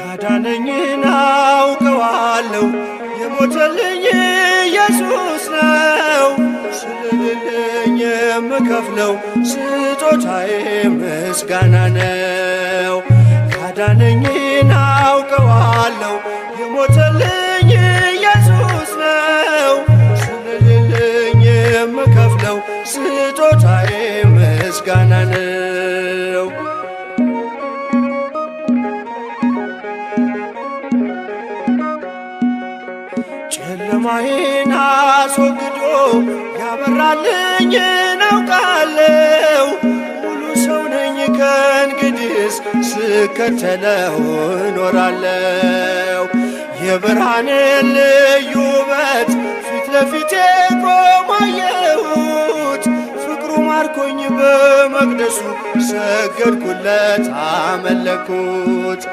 ያዳነኝን አውቀዋለሁ የሞተልኝ ኢየሱስ ነው። ስለሌለኝ የምከፍለው ስጦታዬ ምስጋና ነው። ያዳነኝን አውቀዋለሁ የሞተልኝ ኢየሱስ ነው። ስለሌለኝ የምከፍለው ስጦታዬ ምስጋና ነው። ጨለማዬን አስወግዶ ያበራልኝን አውቃለሁ። ሙሉ ሰው ነኝ ከእንግዲህስ ስከተለው እኖራለሁ። የብርሃንን ልዩ ውበት ፊት ለፊቴ ቆሞ አየሁት። ፍቅሩ ማርኮኝ በመቅደሱ ሰገድኩለት አመለኩት።